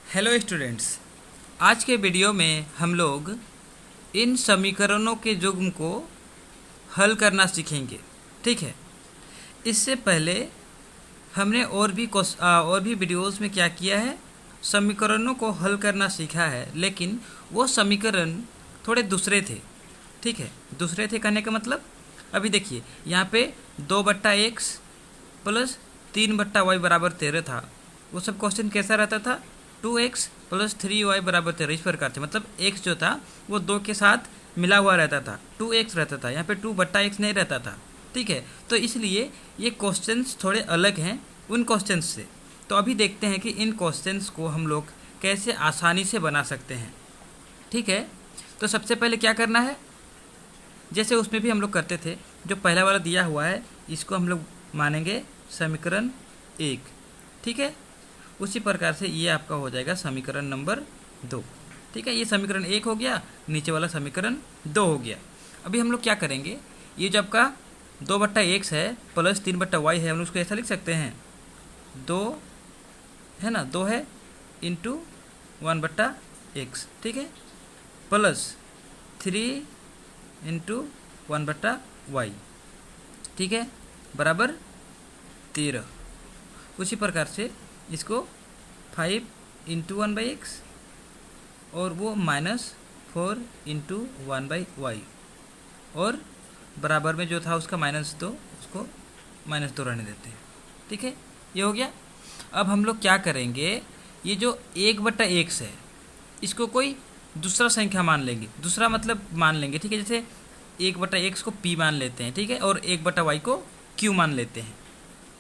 Hello students, आज के video में हम लोग इन समीकरणों के युग्म को हल करना सीखेंगे। ठीक है। इससे पहले हमने और भी वीडियोस में क्या किया है, समीकरणों को हल करना सीखा है, लेकिन वो समीकरण थोड़े दूसरे थे। ठीक है, दूसरे थे कहने का मतलब, अभी देखिए यहाँ पे 2/x प्लस 3/y बराबर 13 था। वो सब क्वेश्चन कैसा रहता था, 2x प्लस 3y बराबर 13, इस प्रकार से। मतलब x जो था वो 2 के साथ मिला हुआ रहता था, 2x रहता था, यहाँ पे 2/x नहीं रहता था। ठीक है, तो इसलिए ये क्वेश्चंस थोड़े अलग हैं उन क्वेश्चंस से। तो अभी देखते हैं कि इन क्वेश्चंस को हम लोग कैसे आसानी से बना सकते हैं। ठीक है, तो सबसे पहले क्या करना है, जैसे उसमें भी हम लोग करते थे, जो पहला वाला दिया हुआ है इसको हम लोग मानेंगे समीकरण 1। ठीक है, उसी प्रकार से ये आपका हो जाएगा समीकरण नंबर 2। ठीक है, ये समीकरण 1 हो गया, नीचे वाला समीकरण 2 हो गया। अभी हम लोग क्या करेंगे, ये जो आपका 2/x है प्लस 3/y है, हम उसको ऐसा लिख सकते हैं, 2 है ना, 2 है इंटू 1/x। ठीक है, प्लस 3 इंटू 1/y। ठीक है, बराबर 13। उसी प्रकार से इसको 5 इंटू 1/x और वो -4 इंटू 1/y, और बराबर में जो था उसका -2, उसको -2 रहने देते हैं। ठीक है, ये हो गया। अब हम लोग क्या करेंगे, ये जो 1/x है इसको कोई दूसरा संख्या मान लेंगे, दूसरा मतलब मान लेंगे। ठीक है, जैसे 1/x को p मान लेते हैं। ठीक है, और 1/y को q मान लेते हैं।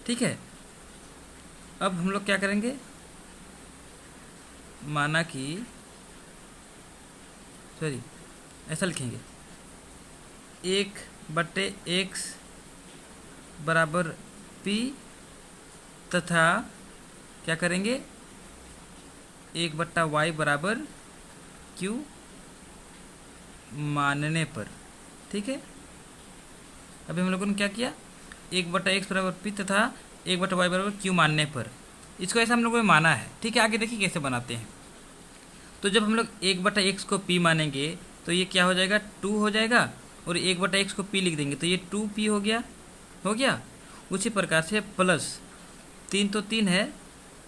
ठीक है, अब हम लोग क्या करेंगे, माना कि ऐसा लिखेंगे, 1/x बराबर p तथा क्या करेंगे, 1/y बराबर q मानने पर। ठीक है, अभी हम लोगों ने क्या किया, 1/x बराबर p तथा 1/y बराबर q मानने पर, इसको ऐसा हम लोगों ने माना है। ठीक है, आगे देखिए कैसे बनाते हैं। तो जब हम लोग 1/x को p मानेंगे तो ये क्या हो जाएगा, 2 हो जाएगा, और 1/x को p लिख देंगे तो ये 2p हो गया। उसी प्रकार से प्लस 3 तो 3 है,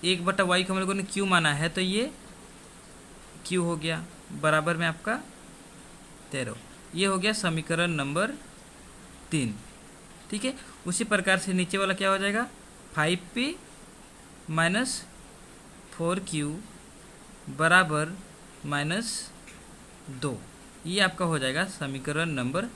1/y को हम लोगों ने q माना है तो ये q हो गया, बराबर में आपका 13। ये हो गया समीकरण नंबर 3। ठीक है, उसी प्रकार से नीचे वाला क्या हो जाएगा, 5p माइनस 4q बराबर -2। ये आपका हो जाएगा समीकरण नंबर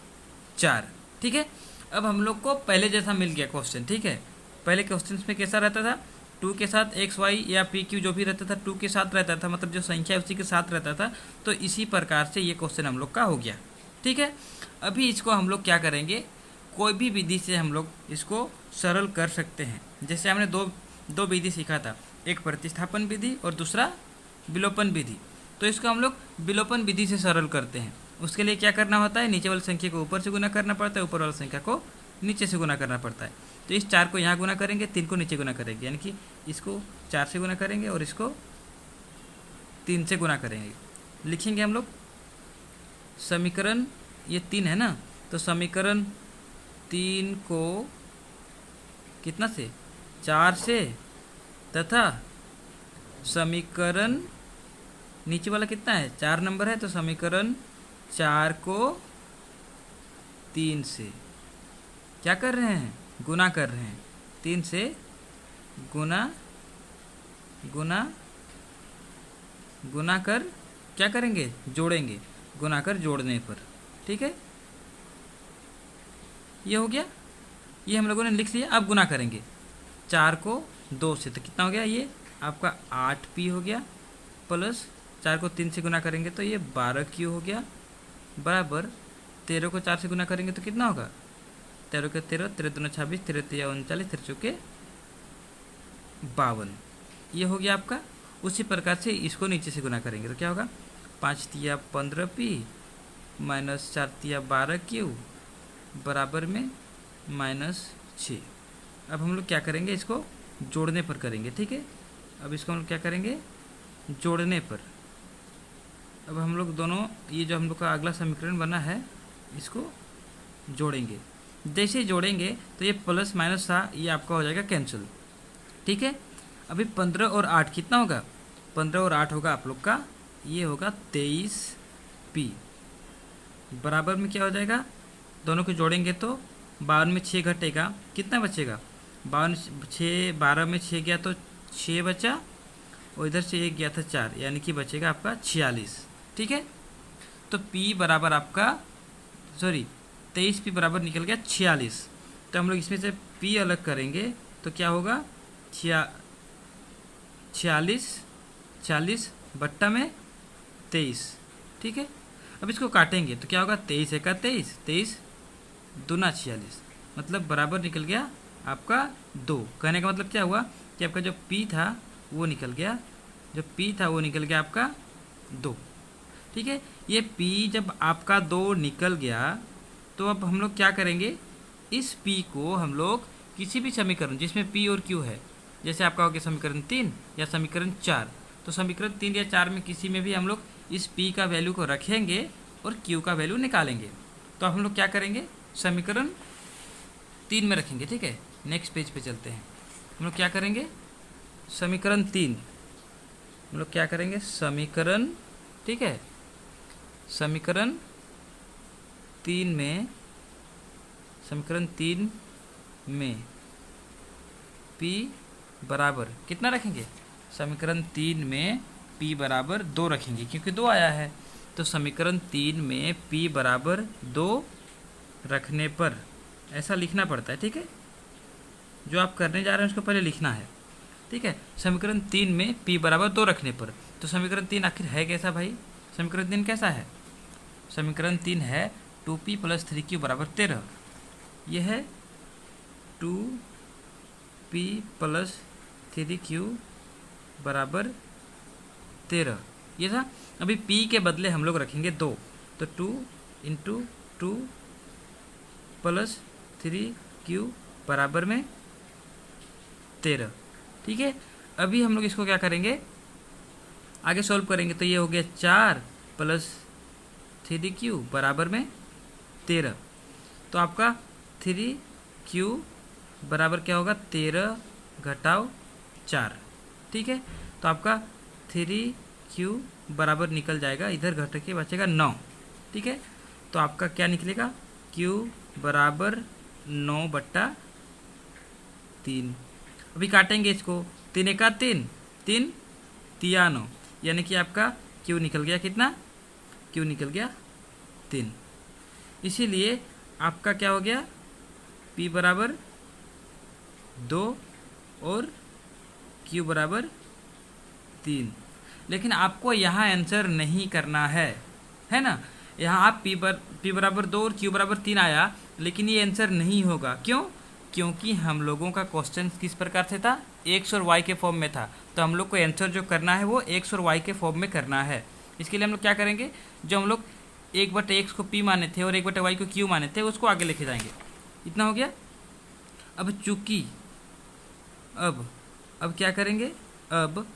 4। ठीक है, अब हम लोग को पहले जैसा मिल गया क्वेश्चन। ठीक है, पहले क्वेश्चन में कैसा रहता था, 2 के साथ xy या pq जो भी रहता था 2 के साथ रहता था, मतलब जो संख्या उसी के साथ रहता था। तो इसी प्रकार से ये क्वेश्चन हम लोग का हो गया। ठीक है, अभी इसको हम लोग क्या करेंगे, कोई भी विधि से हम लोग इसको सरल कर सकते हैं। जैसे हमने दो विधि सीखा था, एक प्रतिस्थापन विधि और दूसरा विलोपन विधि। तो इसको हम लोग विलोपन विधि से सरल करते हैं। उसके लिए क्या करना होता है, नीचे वाली संख्या को ऊपर से गुना करना पड़ता है, ऊपर वाली संख्या को नीचे से गुना करना पड़ता है। तो इस 4 को यहाँ गुना करेंगे, 3 को नीचे गुना करेंगे, यानी कि इसको 4 से गुना करेंगे और इसको 3 से गुना करेंगे। लिखेंगे हम लोग समीकरण, ये 3 है ना, तो समीकरण 3 को कितना से, 4 से, तथा समीकरण नीचे वाला कितना है, 4 नंबर है, तो समीकरण 4 को 3 से क्या कर रहे हैं, गुना कर रहे हैं। 3 से गुना गुना गुना कर क्या करेंगे, जोड़ेंगे, गुना कर जोड़ने पर। ठीक है, ये हो गया, ये हम लोगों ने लिख लिया। अब गुना करेंगे 4 को 2 से, तो कितना हो गया, ये आपका 8p हो गया, प्लस 4 को 3 से गुना करेंगे तो ये 12q हो गया, बराबर 13 को 4 से गुना करेंगे तो कितना होगा, 13 के 13, 13 दूना 26, 13 तिया 39, 13 चौके 52। ये हो गया आपका। उसी प्रकार से इसको नीचे से गुना करेंगे तो क्या होगा, 5 तिया 15p माइनस 4 तिया 12q बराबर में -6। अब हम लोग क्या करेंगे, इसको जोड़ने पर करेंगे। ठीक है, अब इसको हम लोग क्या करेंगे, जोड़ने पर। अब हम लोग दोनों, ये जो हम लोग का अगला समीकरण बना है, इसको जोड़ेंगे। जैसे ही जोड़ेंगे तो ये प्लस माइनस था, ये आपका हो जाएगा कैंसिल। ठीक है, अभी 15 और 8 कितना होगा? 15 और 8 होगा आप लोग का, ये होगा 23p। बराबर में क्या हो जाएगा? दोनों को जोड़ेंगे तो 52 में 6 घटेगा, कितना बचेगा? 12 में 6 गया तो 6 बचा, और इधर से 1 गया था 4, यानी कि बचेगा आपका 46। ठीक है, तो p बराबर आपका 23p बराबर निकल गया 46। तो हम लोग इसमें से p अलग करेंगे तो क्या होगा? 40 बट्टा में 23। ठीक है, अब इसको काटेंगे तो क्या होगा? 23 एका 23, 23 दूना 46, मतलब बराबर निकल गया आपका 2। कहने का मतलब क्या हुआ कि आपका जो p था वो निकल गया, जो p था वो निकल गया आपका 2। ठीक है, ये p जब आपका 2 निकल गया तो अब हम लोग क्या करेंगे? इस p को हम लोग किसी भी समीकरण जिसमें p और q है, जैसे आपका हो गया समीकरण 3 या समीकरण 4, तो समीकरण 3 या 4 में किसी में भी हम लोग इस p का वैल्यू को रखेंगे और q का वैल्यू निकालेंगे। तो हम लोग क्या करेंगे? समीकरण 3 में रखेंगे। ठीक है, नेक्स्ट पेज पे चलते हैं। हम लोग क्या करेंगे? समीकरण 3, हम लोग क्या करेंगे? समीकरण, ठीक है, समीकरण 3 में, समीकरण 3 में p बराबर कितना रखेंगे? समीकरण 3 में p बराबर 2 रखेंगे, क्योंकि 2 आया है। तो समीकरण 3 में p बराबर 2 रखने पर ऐसा लिखना पड़ता है। ठीक है, जो आप करने जा रहे हैं उसको पहले लिखना है। ठीक है, समीकरण 3 में p बराबर 2 रखने पर, तो समीकरण 3 आखिर है कैसा भाई? समीकरण 3 कैसा है? समीकरण 3 है 2p + 3q बराबर 13। यह है 2p + 3q बराबर 13, ये था। अभी p के बदले हम लोग रखेंगे 2, तो 2 × 2 + 3q बराबर में 13। ठीक है, अभी हम लोग इसको क्या करेंगे? आगे सॉल्व करेंगे तो ये हो गया 4 + 3q बराबर में 13। तो आपका 3q बराबर क्या होगा? 13 घटाओ 4। ठीक है, तो आपका 3q बराबर निकल जाएगा, इधर घट के बचेगा 9। ठीक है, तो आपका क्या निकलेगा? q बराबर 9/3। अभी काटेंगे इसको, 3 एका 3, 3 तिया 9, यानी कि आपका q निकल गया कितना? q निकल गया 3। इसीलिए आपका क्या हो गया? p बराबर 2 और q बराबर 3। लेकिन आपको यहाँ आंसर नहीं करना है ना? यहाँ आप p बराबर 2 और q बराबर 3 आया, लेकिन ये आंसर नहीं होगा। क्यों? क्योंकि हम लोगों का क्वेश्चन किस प्रकार से था? x और y के फॉर्म में था। तो हम लोग को आंसर जो करना है वो x और y के फॉर्म में करना है। इसके लिए हम लोग क्या करेंगे? जो हम लोग 1/x को p माने थे और 1/y को q माने थे, उसको आगे लेके जाएंगे। इतना हो गया। अब चूंकि अब क्या करेंगे? अब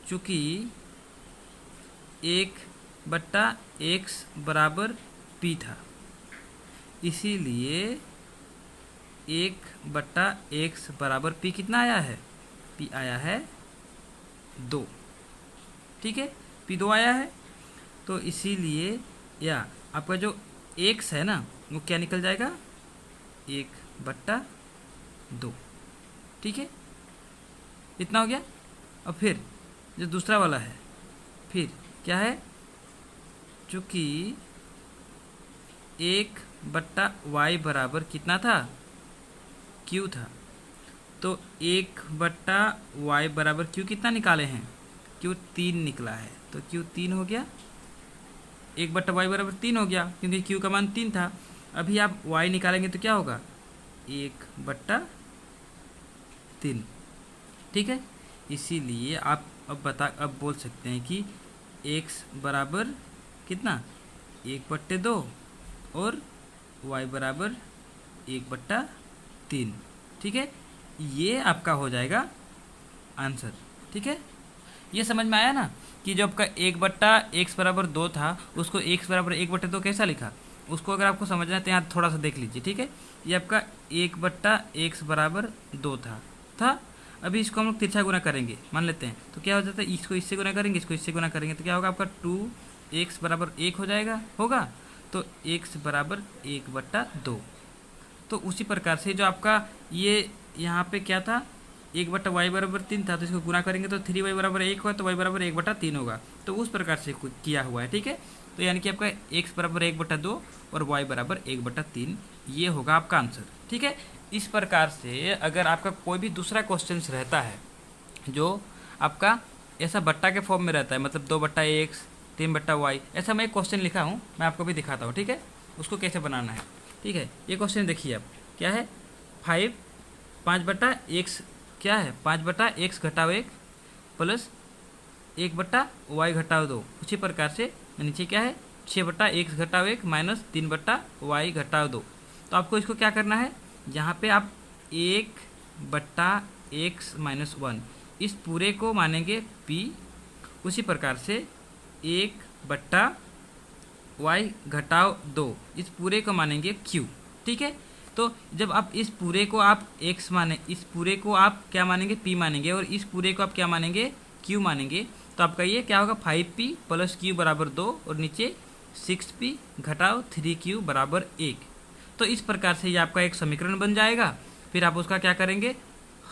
चूंकि 1/x बराबर p था, इसीलिए 1/x बराबर p कितना आया है? p आया है 2। ठीक है, p 2 आया है, तो इसीलिए या आपका जो x है ना, वो क्या निकल जाएगा? 1/2। ठीक है, इतना हो गया। अब फिर जो दूसरा वाला है, फिर क्या है? चूँकि 1/y बराबर कितना था? q था, तो 1/y बराबर q कितना निकाले हैं? q 3 निकला है, तो q 3 हो गया। 1/y बराबर 3 हो गया, क्योंकि q का मान 3 था। अभी आप y निकालेंगे तो क्या होगा? 1/3। ठीक है, इसीलिए आप अब बोल सकते हैं कि x बराबर कितना? 1/2 और y बराबर 1/3। ठीक है, ये आपका हो जाएगा आंसर। ठीक है, ये समझ में आया ना? कि जो आपका 1/x=2 था उसको x=1/2 कैसा लिखा, उसको अगर आपको समझना है तो यहाँ थोड़ा सा देख लीजिए, ठीक है। ये आपका 1/x=2 था। अभी इसको हम लोग तिरछा गुना करेंगे मान लेते हैं, तो क्या हो जाता है, इसको इससे गुना करेंगे, इसको इससे गुना करेंगे, तो क्या होगा आपका 2x=1 हो जाएगा, होगा। तो x=1/2। तो उसी प्रकार से जो आपका ये यहाँ पे क्या था, 1/y=3 था, तो इसको गुना करेंगे तो 3y=1 होगा, तो y=1/3 होगा। तो उस प्रकार से किया हुआ है, ठीक है। तो यानी कि आपका x=1/2 और y=1/3 ये होगा आपका आंसर, ठीक है। इस प्रकार से अगर आपका कोई भी दूसरा क्वेश्चन रहता है जो आपका ऐसा बट्टा के फॉर्म में रहता है, मतलब 2/x 3/y, ऐसा मैं एक क्वेश्चन लिखा हूँ, मैं आपको भी दिखाता हूँ, ठीक है, उसको कैसे बनाना है, ठीक है। ये क्वेश्चन देखिए आप, क्या है, 5/x क्या है, 5/x - 1 प्लस 1/y - 2। उसी प्रकार से नीचे क्या है, 6/x - 1 माइनस 3/y - 2। तो आपको इसको क्या करना है, यहाँ पे आप 1/x - 1 इस पूरे को मानेंगे p, उसी प्रकार से 1/y - 2 इस पूरे को मानेंगे q, ठीक है। तो जब आप इस पूरे को आप x माने, इस पूरे को आप क्या मानेंगे, p मानेंगे, और इस पूरे को आप क्या मानेंगे, q मानेंगे, तो आपका ये क्या होगा, 5p + q = 2 और नीचे 6p - 3q = 1। तो इस प्रकार से ये आपका एक समीकरण बन जाएगा। फिर आप उसका क्या करेंगे,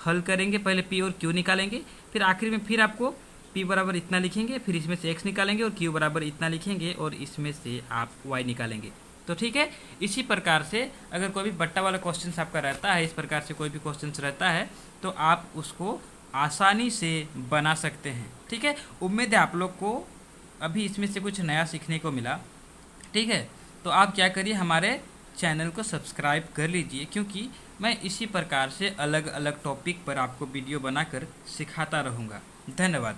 हल करेंगे, पहले p और q निकालेंगे, फिर आखिर में फिर आपको p बराबर इतना लिखेंगे, फिर इसमें से x निकालेंगे और q बराबर इतना लिखेंगे और इसमें से आप y निकालेंगे। तो ठीक है, इसी प्रकार से अगर कोई भी बट्टा वाला क्वेश्चन आपका रहता है, इस प्रकार से कोई भी क्वेश्चन रहता है तो आप उसको आसानी से बना सकते हैं, ठीक है। उम्मीद है आप लोग को अभी इसमें से कुछ नया सीखने को मिला, ठीक है। तो आप क्या करिए, हमारे चैनल को सब्सक्राइब कर लीजिए, क्योंकि मैं इसी प्रकार से अलग अलग टॉपिक पर आपको वीडियो बनाकर सिखाता रहूँगा। धन्यवाद।